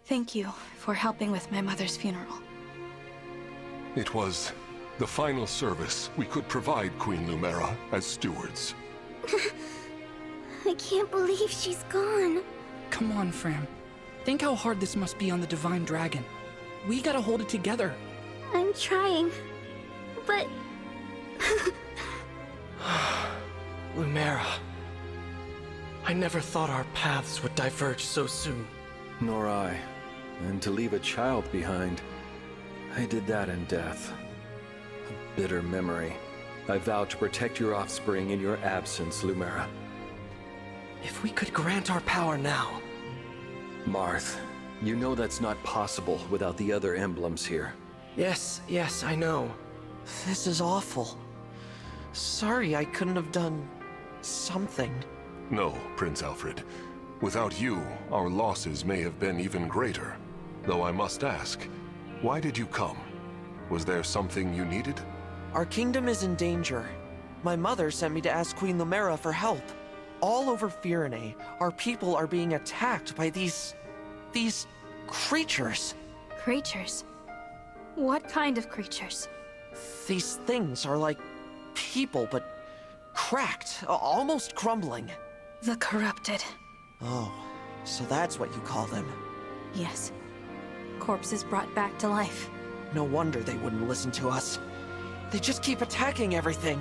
Thank you for helping with my mother's funeral. It was the final service we could provide Queen Lumera as stewards. I can't believe she's gone. Come on, Fram. Think how hard this must be on the Divine Dragon. We gotta hold it together. I'm trying, but... Lumera. I never thought our paths would diverge so soon. Nor I. And to leave a child behind, I did that in death. A bitter memory. I vow to protect your offspring in your absence, Lumera. If we could grant our power now... Marth, you know that's not possible without the other emblems here. Yes, I know. This is awful. Sorry I couldn't have done... something. No, Prince Alfred. Without you, our losses may have been even greater. Though I must ask, why did you come? Was there something you needed? Our kingdom is in danger. My mother sent me to ask Queen Lumera for help. All over Firene, our people are being attacked by these creatures. Creatures? What kind of creatures? These things are like people, but cracked, almost crumbling. The corrupted. Oh, so that's what you call them. Yes. Corpses brought back to life. No wonder they wouldn't listen to us. They just keep attacking everything.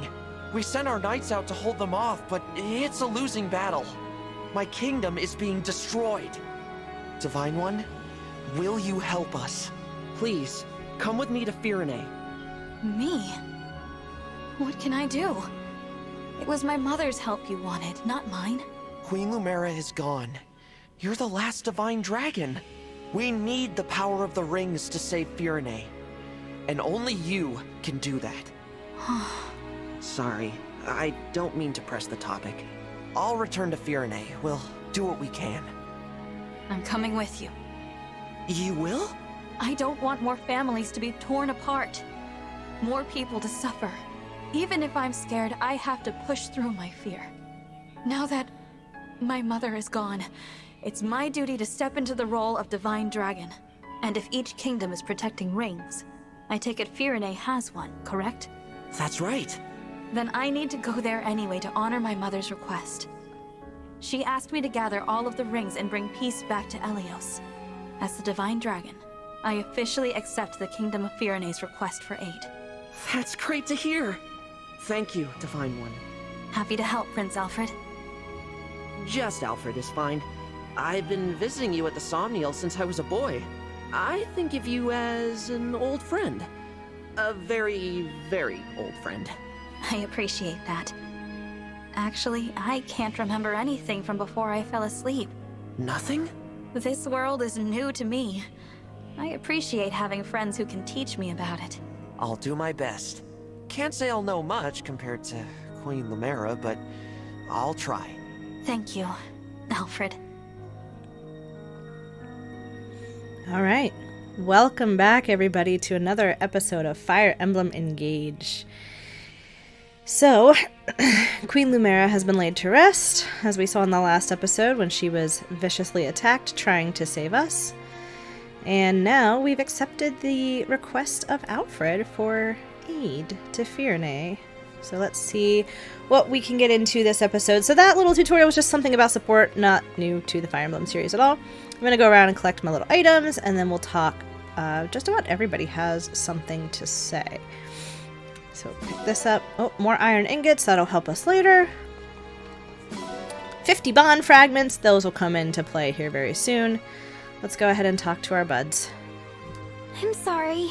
We sent our knights out to hold them off, but it's a losing battle. My kingdom is being destroyed. Divine One, will you help us? Please, come with me to Firene. Me? What can I do? It was my mother's help you wanted, not mine. Queen Lumera is gone. You're the last Divine Dragon. We need the power of the rings to save Firene. And only you can do that. Sorry, I don't mean to press the topic. I'll return to Firene. We'll do what we can. I'm coming with you. You will? I don't want more families to be torn apart. More people to suffer. Even if I'm scared, I have to push through my fear. Now that my mother is gone, it's my duty to step into the role of Divine Dragon. And if each kingdom is protecting rings, I take it Firene has one, correct? That's right. Then I need to go there anyway to honor my mother's request. She asked me to gather all of the rings and bring peace back to Elios. As the Divine Dragon, I officially accept the Kingdom of Firene's request for aid. That's great to hear. Thank you, Divine One. Happy to help, Prince Alfred. Just Alfred is fine. I've been visiting you at the Somniel since I was a boy. I think of you as an old friend. A very, very old friend. I appreciate that. Actually, I can't remember anything from before I fell asleep. Nothing? This world is new to me. I appreciate having friends who can teach me about it. I'll do my best. Can't say I'll know much compared to Queen Lumera, but I'll try. Thank you, Alfred. All right. Welcome back, everybody, to another episode of Fire Emblem Engage. So, Queen Lumera has been laid to rest, as we saw in the last episode when she was viciously attacked trying to save us. And now we've accepted the request of Alfred for aid to Firene. So let's see what we can get into this episode. So that little tutorial was just something about support, not new to the Fire Emblem series at all. I'm going to go around and collect my little items, and then we'll talk. Just about everybody has something to say. So pick this up. Oh, more iron ingots. That'll help us later. 50 bond fragments. Those will come into play here very soon. Let's go ahead and talk to our buds. I'm sorry.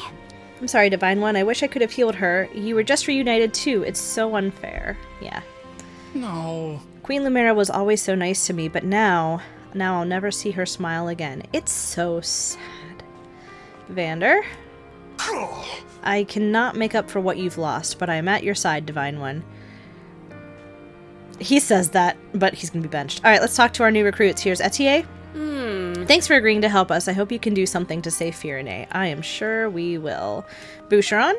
I'm sorry, Divine One. I wish I could have healed her. You were just reunited too. It's so unfair. Yeah. No. Queen Lumera was always so nice to me, but now I'll never see her smile again. It's so sad. Vander? I cannot make up for what you've lost, but I am at your side, Divine One. He says that, but he's going to be benched. Alright, let's talk to our new recruits. Here's Etier. Thanks for agreeing to help us. I hope you can do something to save Firene. I am sure we will. Boucheron?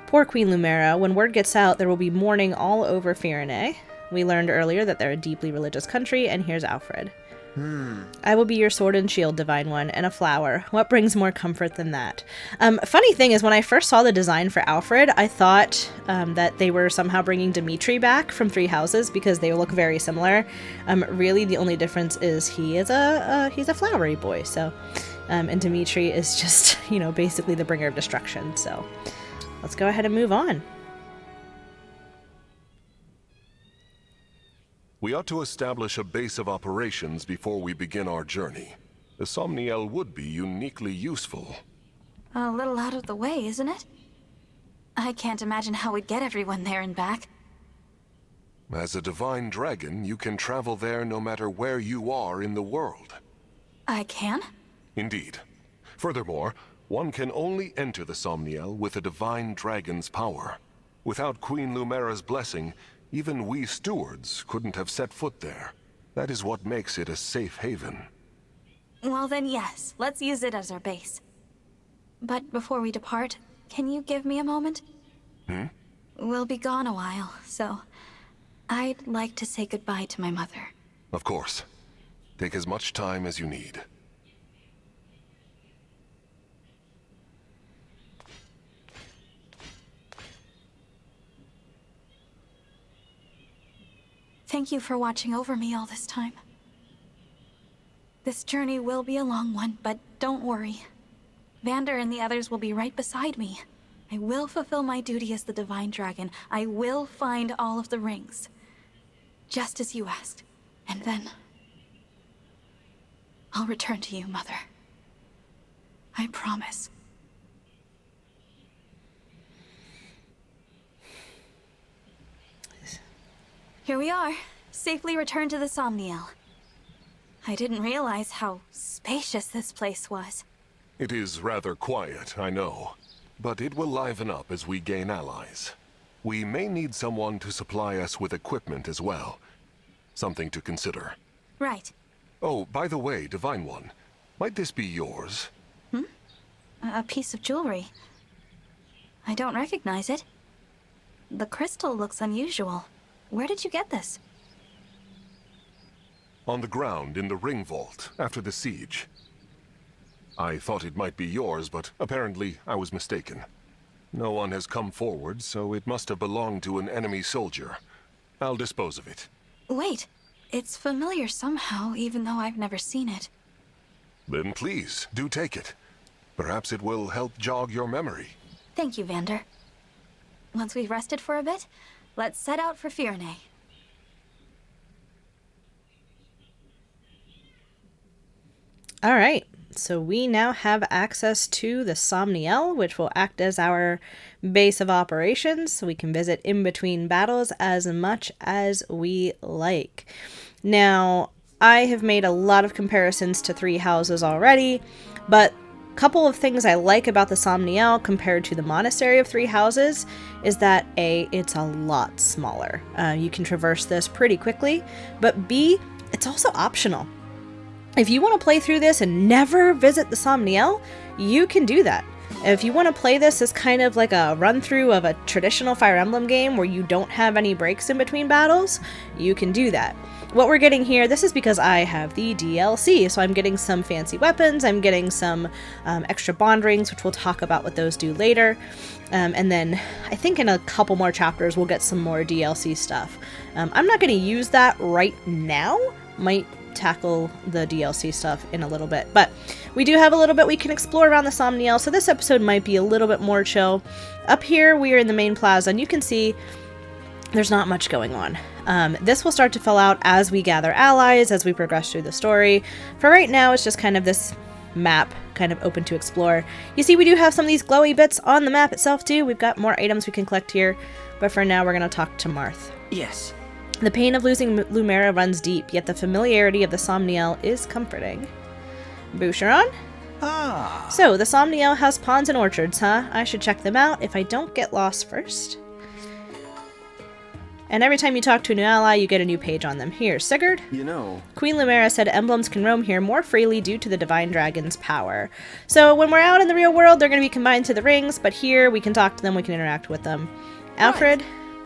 Poor Queen Lumera. When word gets out, there will be mourning all over Firene. We learned earlier that they're a deeply religious country, and here's Alfred. I will be your sword and shield, Divine One, and a flower. What brings more comfort than that? Funny thing is, when I first saw the design for Alfred, I thought that they were somehow bringing Dimitri back from Three Houses because they look very similar. Really, the only difference is he's a flowery boy. So, and Dimitri is just, you know, basically the bringer of destruction. So, let's go ahead and move on. We ought to establish a base of operations before we begin our journey. The Somniel would be uniquely useful. A little out of the way, isn't it? I can't imagine how we'd get everyone there and back. As a divine dragon, you can travel there no matter where you are in the world. I can? Indeed. Furthermore, one can only enter the Somniel with a divine dragon's power. Without Queen Lumera's blessing, even we stewards couldn't have set foot there. That is what makes it a safe haven. Well then, yes. Let's use it as our base. But before we depart, can you give me a moment? We'll be gone a while, so I'd like to say goodbye to my mother. Of course. Take as much time as you need. Thank you for watching over me all this time. This journey will be a long one, but don't worry. Vander and the others will be right beside me. I will fulfill my duty as the Divine Dragon. I will find all of the rings. Just as you asked. And then I'll return to you, Mother. I promise. Here we are, safely returned to the Somniel. I didn't realize how spacious this place was. It is rather quiet, I know. But it will liven up as we gain allies. We may need someone to supply us with equipment as well. Something to consider. Right. Oh, by the way, Divine One, might this be yours? A piece of jewelry. I don't recognize it. The crystal looks unusual. Where did you get this? On the ground in the ring vault after the siege. I thought it might be yours, but apparently I was mistaken. No one has come forward, so it must have belonged to an enemy soldier. I'll dispose of it. Wait, it's familiar somehow, even though I've never seen it. Then please, do take it. Perhaps it will help jog your memory. Thank you, Vander. Once we've rested for a bit, let's set out for Fire. All right, so we now have access to the Somniel, which will act as our base of operations, so we can visit in between battles as much as we like. Now, I have made a lot of comparisons to Three Houses already, but a couple of things I like about the Somniel compared to the Monastery of Three Houses is that A, it's a lot smaller. You can traverse this pretty quickly, but B, it's also optional. If you want to play through this and never visit the Somniel, you can do that. If you want to play this as kind of like a run-through of a traditional Fire Emblem game where you don't have any breaks in between battles, you can do that. What we're getting here, this is because I have the DLC, so I'm getting some fancy weapons, I'm getting some extra bond rings, which we'll talk about what those do later. And then I think in a couple more chapters we'll get some more DLC stuff. I'm not going to use that right now. Might tackle the DLC stuff in a little bit, but we do have a little bit we can explore around the Somniel, so this episode might be a little bit more chill. Up here we are in the main plaza, and you can see there's not much going on. This will start to fill out as we gather allies, as we progress through the story. For right now, it's just kind of this map, kind of open to explore. You see, we do have some of these glowy bits on the map itself too. We've got more items we can collect here, but for now we're going to talk to Marth. Yes. The pain of losing Lumera runs deep, yet the familiarity of the Somniel is comforting. Boucheron? Ah. So, the Somniel has ponds and orchards, huh? I should check them out if I don't get lost first. And every time you talk to a new ally, you get a new page on them. Here, Sigurd? You know, Queen Lumera said emblems can roam here more freely due to the Divine Dragon's power. So when we're out in the real world, they're going to be combined to the rings, but here we can talk to them, we can interact with them. Alfred?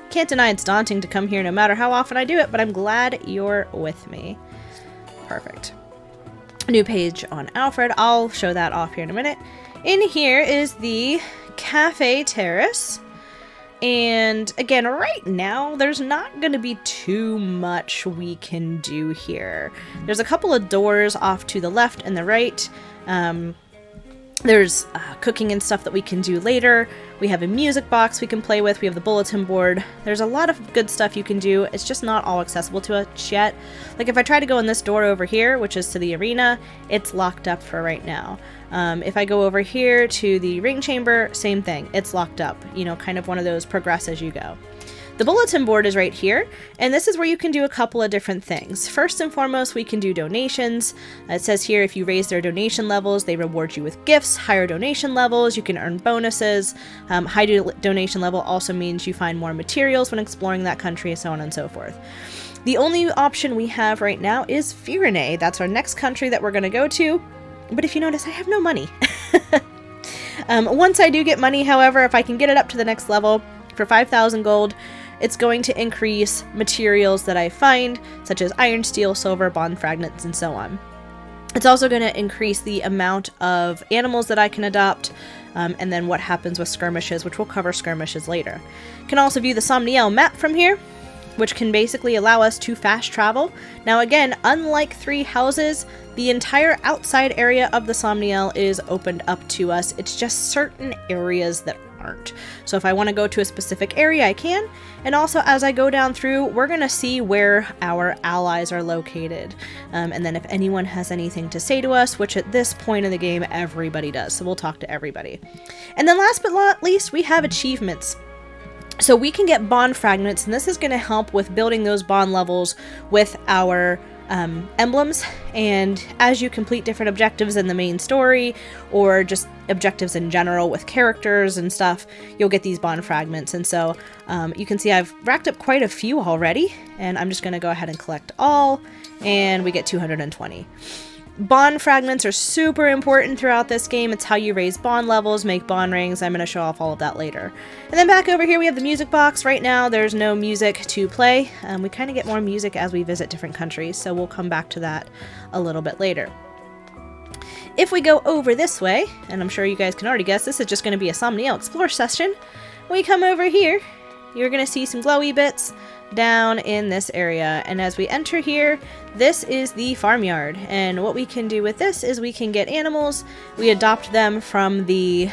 Can't deny it's daunting to come here no matter how often I do it, but I'm glad you're with me. Perfect. new page on Alfred. I'll show that off here in a minute. In here is the Cafe Terrace. And again, right now, there's not going to be too much we can do here. There's a couple of doors off to the left and the right. There's cooking and stuff that we can do later. We have a music box we can play with. We have the bulletin board. There's a lot of good stuff you can do. It's just not all accessible to us yet. Like if I try to go in this door over here, which is to the arena, it's locked up for right now. If I go over here to the ring chamber, same thing. It's locked up. You know, kind of one of those progress as you go. The bulletin board is right here, and this is where you can do a couple of different things. First and foremost, we can do donations. It says here if you raise their donation levels, they reward you with gifts. Higher donation levels, you can earn bonuses. High donation level also means you find more materials when exploring that country, so on and so forth. The only option we have right now is Fire. That's our next country that we're going to go to. But if you notice, I have no money. Once I do get money, however, if I can get it up to the next level for 5,000 gold, it's going to increase materials that I find, such as iron, steel, silver, bond fragments, and so on. It's also going to increase the amount of animals that I can adopt, and then what happens with skirmishes, which we'll cover skirmishes later. You can also view the Somniel map from here, which can basically allow us to fast travel. Now again, unlike 3 houses, the entire outside area of the Somniel is opened up to us. It's just certain areas that aren't. So if I want to go to a specific area, I can. And also as I go down through, we're going to see where our allies are located. And then if anyone has anything to say to us, which at this point in the game, everybody does. So we'll talk to everybody. And then last but not least, we have achievements. So we can get bond fragments, and this is going to help with building those bond levels with our emblems. And as you complete different objectives in the main story, or just objectives in general with characters and stuff, you'll get these bond fragments. And so you can see I've racked up quite a few already, and I'm just going to go ahead and collect all, and we get 220. Bond fragments are super important throughout this game. It's how you raise bond levels, make bond rings. I'm going to show off all of that later. And then back over here we have the music box. Right now there's no music to play. We kind of get more music as we visit different countries, so we'll come back to that a little bit later. If we go over this way, and I'm sure you guys can already guess, this is just going to be a Somniel Explore session. When we come over here, you're going to see some glowy bits down in this area, and as we enter here, this is the farmyard, and what we can do with this is we can get animals, we adopt them from the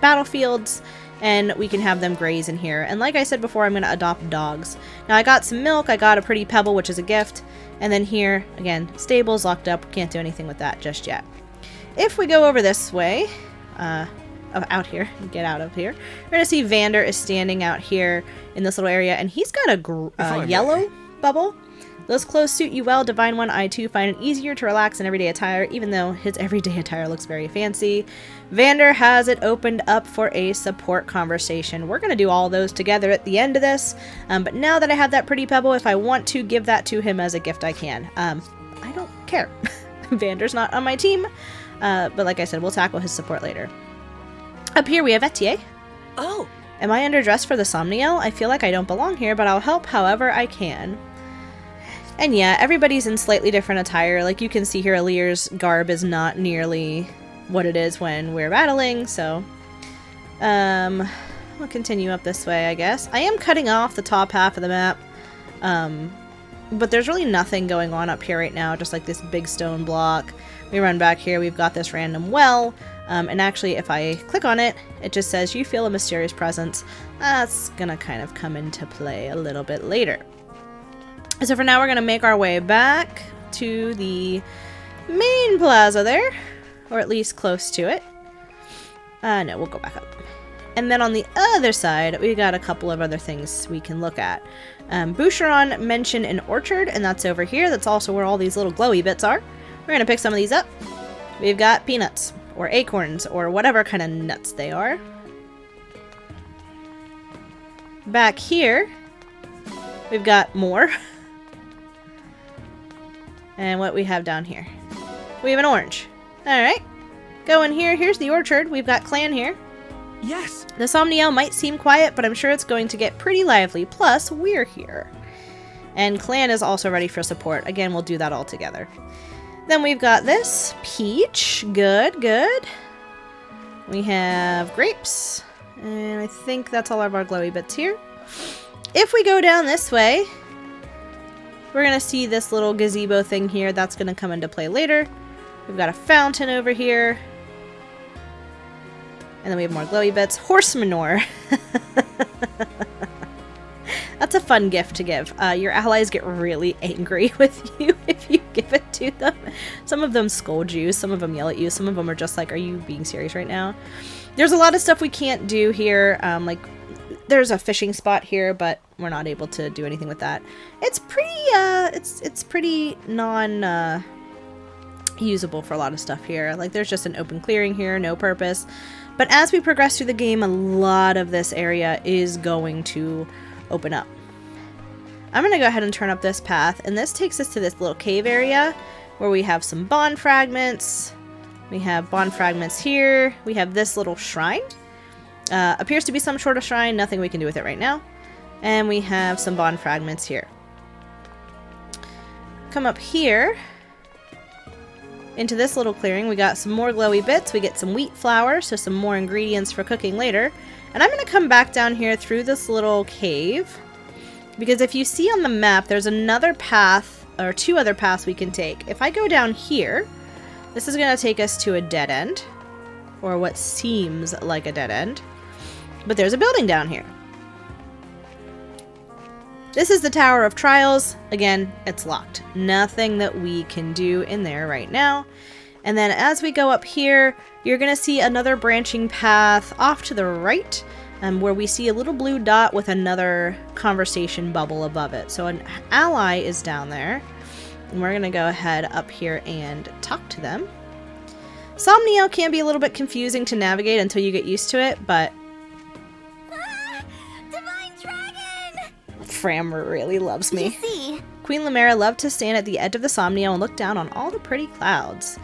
battlefields, and we can have them graze in here. And like I said before, I'm going to adopt dogs. Now I got some milk, I got a pretty pebble, which is a gift, and then here again, stables locked up, can't do anything with that just yet. If we go over this way, out here, get out of here, we're gonna see Vander is standing out here in this little area, and he's got a yellow bubble. Those clothes suit you well, Divine One. I too find it easier to relax in everyday attire, even though his everyday attire looks very fancy. Vander has it opened up for a support conversation. We're gonna do all those together at the end of this, but now that I have that pretty pebble, if I want to give that to him as a gift, I can. I don't care. Vander's not on my team, but like I said, we'll tackle his support later. Up here we have Etier. Oh! Am I underdressed for the Somniel? I feel like I don't belong here, but I'll help however I can. And yeah, everybody's in slightly different attire. Like you can see here, Alir's garb is not nearly what it is when we're battling, so... we'll continue up this way, I guess. I am cutting off the top half of the map, but there's really nothing going on up here right now, just like this big stone block. We run back here, we've got this random well. And actually, if I click on it, it just says, you feel a mysterious presence. That's gonna kind of come into play a little bit later. So for now, we're gonna make our way back to the main plaza there, or at least close to it. No, we'll go back up. And then on the other side, we got a couple of other things we can look at. Boucheron mentioned an orchard, and that's over here. That's also where all these little glowy bits are. We're gonna pick some of these up. We've got peanuts, or acorns, or whatever kind of nuts they are. Back here, we've got more. And what we have down here. We have an orange. Alright. Go in here. Here's the orchard. We've got Clan here. Yes! The Somniel might seem quiet, but I'm sure it's going to get pretty lively. Plus, we're here. And Clan is also ready for support. Again, we'll do that all together. Then we've got this. Peach. Good, good. We have grapes. And I think that's all of our glowy bits here. If we go down this way, we're going to see this little gazebo thing here. That's going to come into play later. We've got a fountain over here. And then we have more glowy bits. Horse manure. That's a fun gift to give. Your allies get really angry with you if you give it to them. Some of them scold you, some of them yell at you, some of them are just like, are you being serious right now? There's a lot of stuff we can't do here. Like, there's a fishing spot here, but we're not able to do anything with that. It's pretty, it's pretty usable for a lot of stuff here. Like, there's just an open clearing here, no purpose. But as we progress through the game, a lot of this area is going to open up. I'm going to go ahead and turn up this path, and this takes us to this little cave area where we have some bond fragments. We have bond fragments here. We have this little shrine. Appears to be some sort of shrine, nothing we can do with it right now. And we have some bond fragments here. Come up here into this little clearing. We got some more glowy bits. We get some wheat flour, so some more ingredients for cooking later. And I'm going to come back down here through this little cave, because if you see on the map, there's another path, or two other paths we can take. If I go down here, this is going to take us to a dead end, or what seems like a dead end. But there's a building down here. This is the Tower of Trials. Again, it's locked. Nothing that we can do in there right now. And then as we go up here, you're going to see another branching path off to the right, where we see a little blue dot with another conversation bubble above it. So an ally is down there, and we're going to go ahead up here and talk to them. Somniel can be a little bit confusing to navigate until you get used to it, but Divine Dragon! Fram really loves me. You see, Queen Lumera loved to stand at the edge of the Somniel and look down on all the pretty clouds.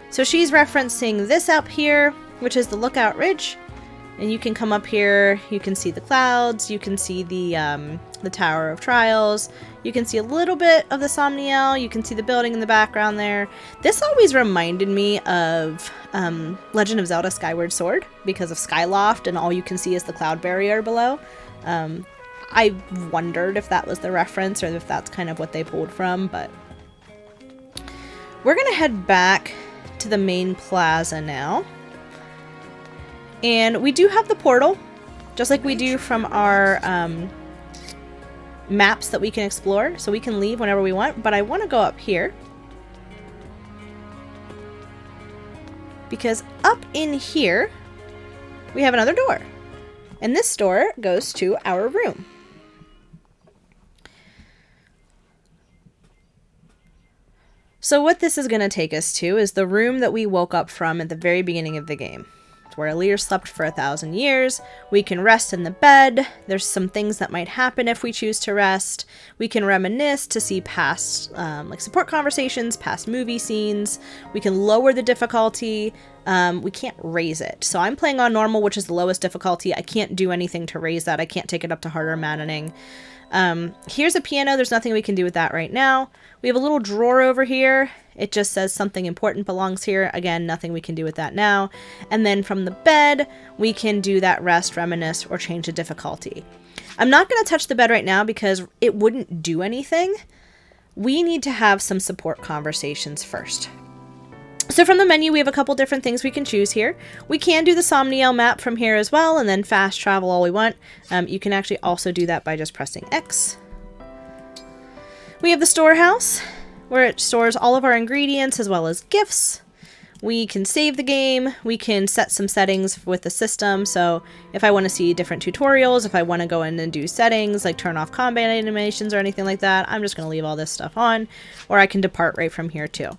So she's referencing this up here, which is the Lookout Ridge. And you can come up here, you can see the clouds, you can see the Tower of Trials, you can see a little bit of the Somniel, you can see the building in the background there. This always reminded me of Legend of Zelda Skyward Sword, because of Skyloft and all you can see is the cloud barrier below. I wondered if that was the reference or if that's kind of what they pulled from, but we're gonna head back to the main plaza now. And we do have the portal, just like we do from our maps that we can explore, so we can leave whenever we want, but I want to go up here. Because up in here, we have another door. And this door goes to our room. So what this is going to take us to is the room that we woke up from at the very beginning of the game. It's where Lear slept for 1,000 years. We can rest in the bed. There's some things that might happen if we choose to rest. We can reminisce to see past like support conversations, past movie scenes. We can lower the difficulty. We can't raise it. So I'm playing on normal, which is the lowest difficulty. I can't do anything to raise that. I can't take it up to harder maddening. Here's a piano. There's nothing we can do with that right now. We have a little drawer over here. It just says something important belongs here. Again, nothing we can do with that now. And then from the bed, we can do that rest, reminisce, or change the difficulty. I'm not going to touch the bed right now because it wouldn't do anything. We need to have some support conversations first. So from the menu, we have a couple different things we can choose here. We can do the Somniel map from here as well, and then fast travel all we want. You can actually also do that by just pressing X. We have the storehouse, where it stores all of our ingredients as well as gifts. We can save the game. We can set some settings with the system. So if I want to see different tutorials, if I want to go in and do settings, like turn off combat animations or anything like that, I'm just going to leave all this stuff on, or I can depart right from here too.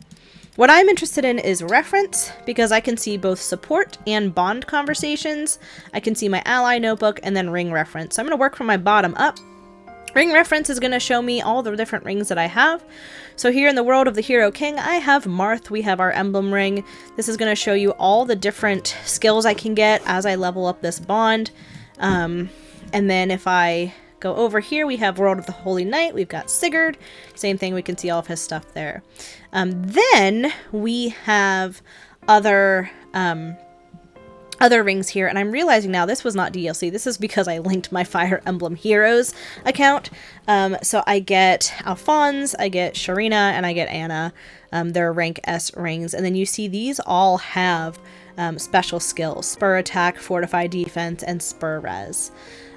What I'm interested in is reference, because I can see both support and bond conversations. I can see my ally notebook and then ring reference. So I'm going to work from my bottom up. Ring reference is going to show me all the different rings that I have. So here in the world of the Hero King, I have Marth. We have our emblem ring. This is going to show you all the different skills I can get as I level up this bond. And then if I go over here, we have World of the Holy Knight. We've got Sigurd. Same thing, we can see all of his stuff there. Then we have other rings here, and I'm realizing now this was not DLC. This is because I linked my Fire Emblem Heroes account. So I get Alphonse, I get Sharina, and I get Anna. They're rank S rings, and then you see these all have special skills: Spur Attack, Fortify Defense, and Spur Res.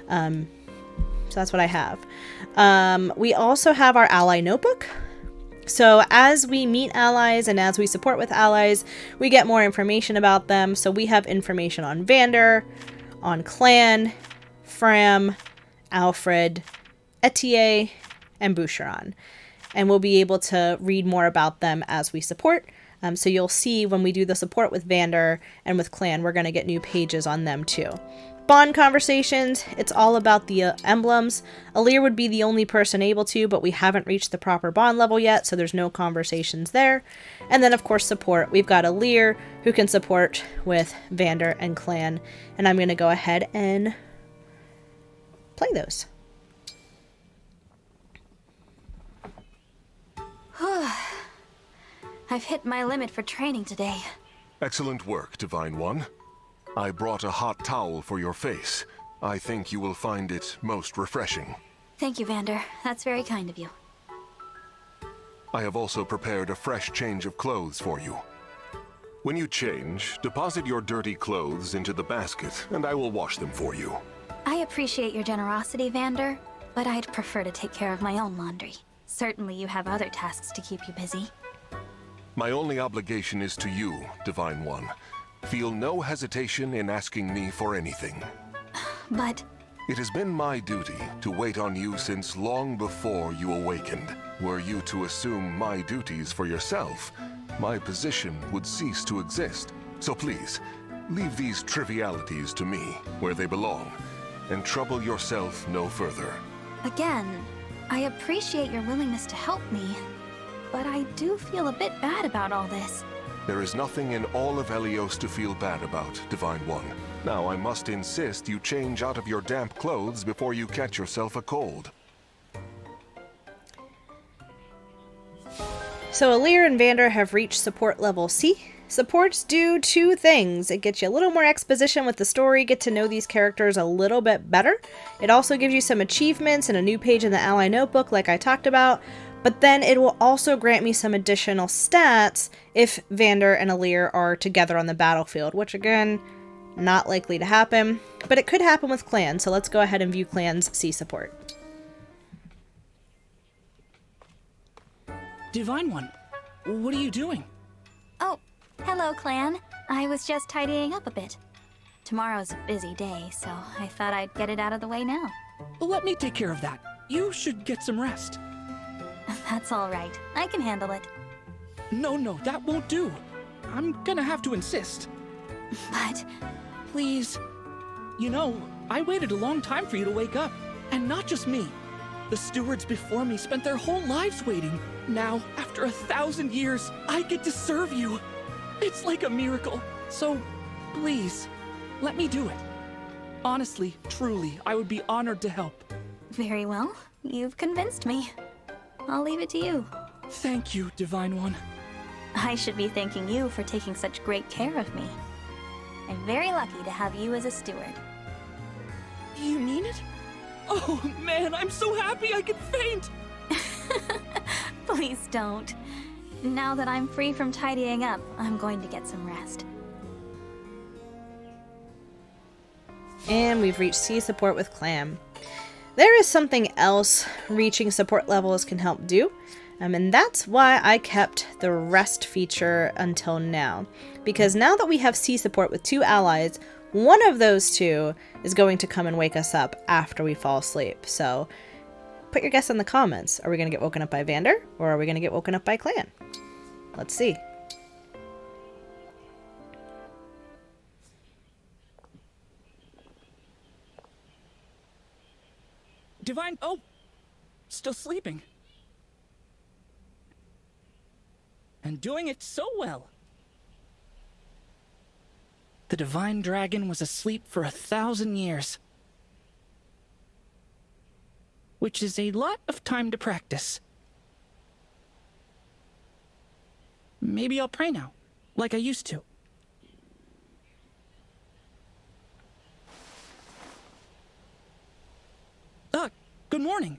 So that's what I have. We also have our ally notebook. So as we meet allies and as we support with allies, we get more information about them. So we have information on Vander, on Clan, Fram, Alfred, Etier, and Boucheron. And we'll be able to read more about them as we support. So you'll see when we do the support with Vander and with Clan, we're going to get new pages on them too. Bond conversations, it's all about the emblems. Alir would be the only person able to, but we haven't reached the proper bond level yet, so there's no conversations there. And then, of course, support. We've got Alir, who can support with Vander and Clan, and I'm going to go ahead and play those. I've hit my limit for training today. Excellent work, Divine One. I brought a hot towel for your face. I think you will find it most refreshing. Thank you, Vander. That's very kind of you. I have also prepared a fresh change of clothes for you. When you change, deposit your dirty clothes into the basket, and I will wash them for you. I appreciate your generosity, Vander, but I'd prefer to take care of my own laundry. Certainly you have other tasks to keep you busy. My only obligation is to you, Divine One. Feel no hesitation in asking me for anything. But... It has been my duty to wait on you since long before you awakened. Were you to assume my duties for yourself, my position would cease to exist. So please, leave these trivialities to me, where they belong, and trouble yourself no further. Again, I appreciate your willingness to help me, but I do feel a bit bad about all this. There is nothing in all of Helios to feel bad about, Divine One. Now I must insist you change out of your damp clothes before you catch yourself a cold. So Alir and Vander have reached support level C. Supports do two things. It gets you a little more exposition with the story, get to know these characters a little bit better. It also gives you some achievements and a new page in the ally notebook like I talked about. But then it will also grant me some additional stats if Vander and Alir are together on the battlefield, which again, not likely to happen, but it could happen with Clan, so let's go ahead and view Clan's C support. Divine One, what are you doing? Oh, hello, Clan. I was just tidying up a bit. Tomorrow's a busy day, so I thought I'd get it out of the way now. Let me take care of that. You should get some rest. That's all right. I can handle it. No, that won't do. I'm gonna have to insist. But... Please. You know, I waited a long time for you to wake up. And not just me. The stewards before me spent their whole lives waiting. Now, after 1,000 years, I get to serve you. It's like a miracle. So, please, let me do it. Honestly, truly, I would be honored to help. Very well. You've convinced me. I'll leave it to you. Thank you, Divine One. I should be thanking you for taking such great care of me. I'm very lucky to have you as a steward. You mean it? Oh man, I'm so happy I could faint! Please don't. Now that I'm free from tidying up, I'm going to get some rest. And we've reached C support with Clam. There is something else reaching support levels can help do, and that's why I kept the rest feature until now. Because now that we have C support with 2 allies, one of those 2 is going to come and wake us up after we fall asleep. So put your guess in the comments. Are we going to get woken up by Vander, or are we going to get woken up by Clan? Let's see. Divine... Oh! Still sleeping. And doing it so well. The Divine Dragon was asleep for 1,000 years. which is a lot of time to practice. Maybe I'll pray now, like I used to. Good morning.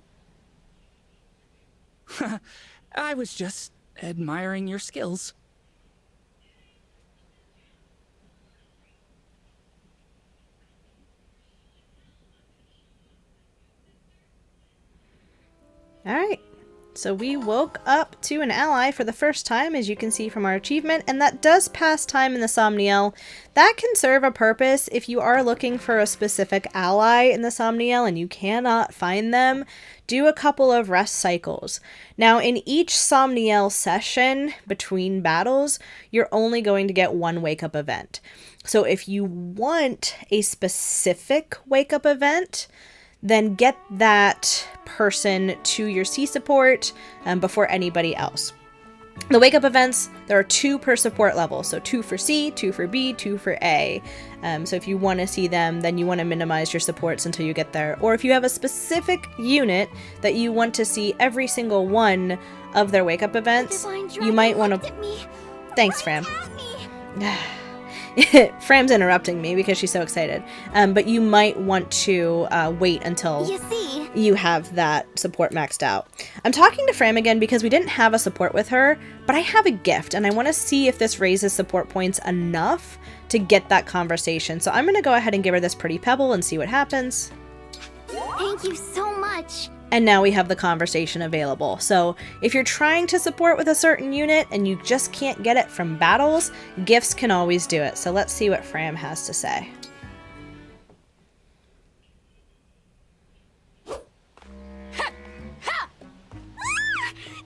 I was just admiring your skills. Alright, so we woke up to an ally for the first time, as you can see from our achievement, and that does pass time in the Somniel. That can serve a purpose if you are looking for a specific ally in the Somniel and you cannot find them. Do a couple of rest cycles. Now, in each Somniel session between battles, you're only going to get one wake-up event. So if you want a specific wake-up event, then get that person to your C support before anybody else. The wake-up events, there are 2 per support level, so 2 for C, 2 for B, 2 for A. So if you want to see them, then you want to minimize your supports until you get there. Or if you have a specific unit that you want to see every single one of their wake-up events, you might want to... Thanks, Fram. Fram's interrupting me because she's so excited. But you might want to wait until you have that support maxed out. I'm talking to Fram again because we didn't have a support with her, but I have a gift, and I want to see if this raises support points enough to get that conversation. So I'm going to go ahead and give her this pretty pebble and see what happens. Thank you so much. And now we have the conversation available. So if you're trying to support with a certain unit and you just can't get it from battles, gifts can always do it. So let's see what Fram has to say.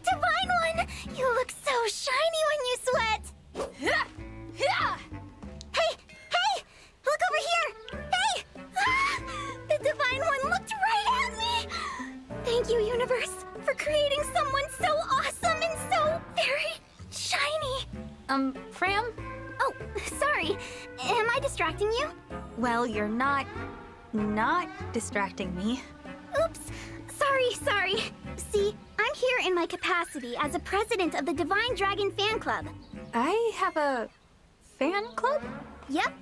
Divine One! You look so shiny when you sweat! Hey! Hey! Look over here! Hey! The Divine One looked right at me! Thank you, Universe, for creating someone so awesome and so very shiny! Fram? Oh, sorry. Am I distracting you? Well, you're not distracting me. Oops. Sorry. See, I'm here in my capacity as a president of the Divine Dragon Fan Club. I have a fan club? Yep.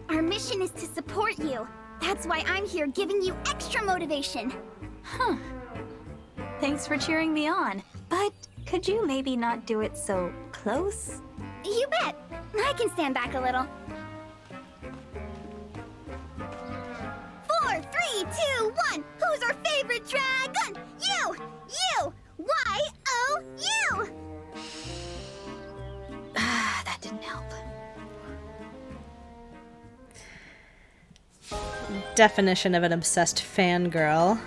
Our mission is to support you. That's why I'm here giving you extra motivation. Huh. Thanks for cheering me on. But could you maybe not do it so close? You bet. I can stand back a little. 4, 3, 2, 1. Who's our favorite dragon? You! Y-O-U! That didn't help. Definition of an obsessed fangirl.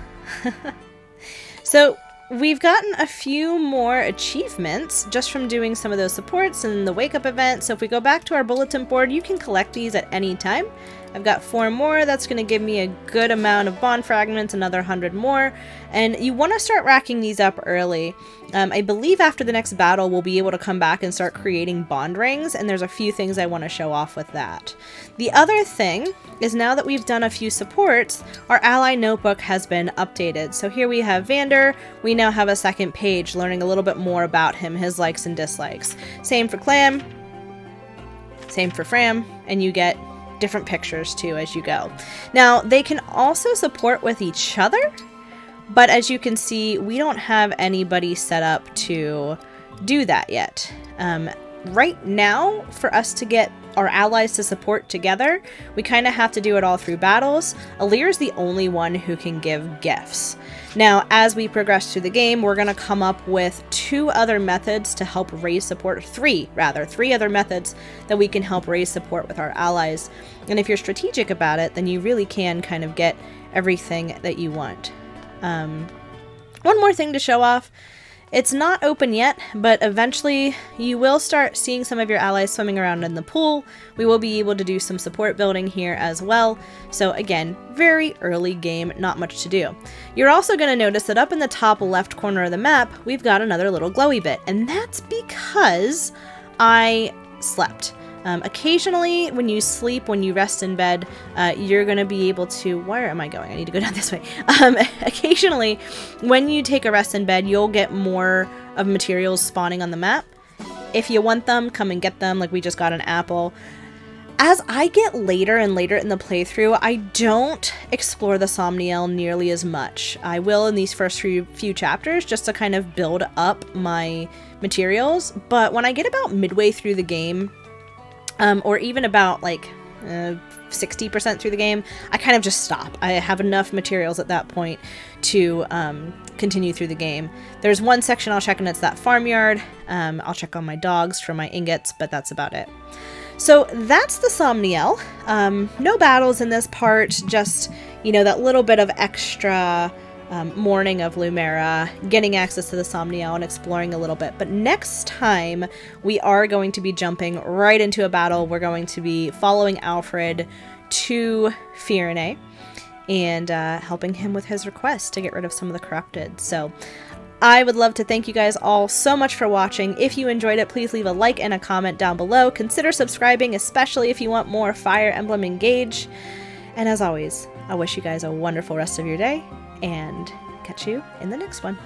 So we've gotten a few more achievements just from doing some of those supports and the wake-up event. So if we go back to our bulletin board, you can collect these at any time. I've got 4 more. That's going to give me a good amount of bond fragments, another 100 more. And you want to start racking these up early. I believe after the next battle, we'll be able to come back and start creating bond rings. And there's a few things I want to show off with that. The other thing is, now that we've done a few supports, our ally notebook has been updated. So here we have Vander. We now have a second page learning a little bit more about him, his likes and dislikes. Same for Clam. Same for Fram. And you get different pictures too as you go. Now, they can also support with each other, but as you can see, we don't have anybody set up to do that yet. Right now, for us to get our allies to support together, we kind of have to do it all through battles. Alir's the only one who can give gifts. Now, as we progress through the game, we're going to come up with 2 other methods to help raise support, 3 other methods that we can help raise support with our allies. And if you're strategic about it, then you really can kind of get everything that you want. One more thing to show off. It's not open yet, but eventually you will start seeing some of your allies swimming around in the pool. We will be able to do some support building here as well. So again, very early game, not much to do. You're also going to notice that up in the top left corner of the map, we've got another little glowy bit, and that's because I slept. Occasionally, when you sleep, when you rest in bed, you're going to be able to... Where am I going? I need to go down this way. Occasionally, when you take a rest in bed, you'll get more of materials spawning on the map. If you want them, come and get them. Like, we just got an apple. As I get later and later in the playthrough, I don't explore the Somniel nearly as much. I will in these first few chapters just to kind of build up my materials. But when I get about midway through the game, or even about like 60% through the game, I kind of just stop. I have enough materials at that point to continue through the game. There's one section I'll check, and it's that farmyard. I'll check on my dogs for my ingots, but that's about it. So that's the Somniel. No battles in this part, just, you know, that little bit of extra mourning of Lumera, getting access to the Somniel and exploring a little bit. But next time, we are going to be jumping right into a battle. We're going to be following Alfred to Fire and helping him with his request to get rid of some of the corrupted. So I would love to thank you guys all so much for watching. If you enjoyed it, please leave a like and a comment down below. Consider subscribing, especially if you want more Fire Emblem Engage. And as always, I wish you guys a wonderful rest of your day, and catch you in the next one.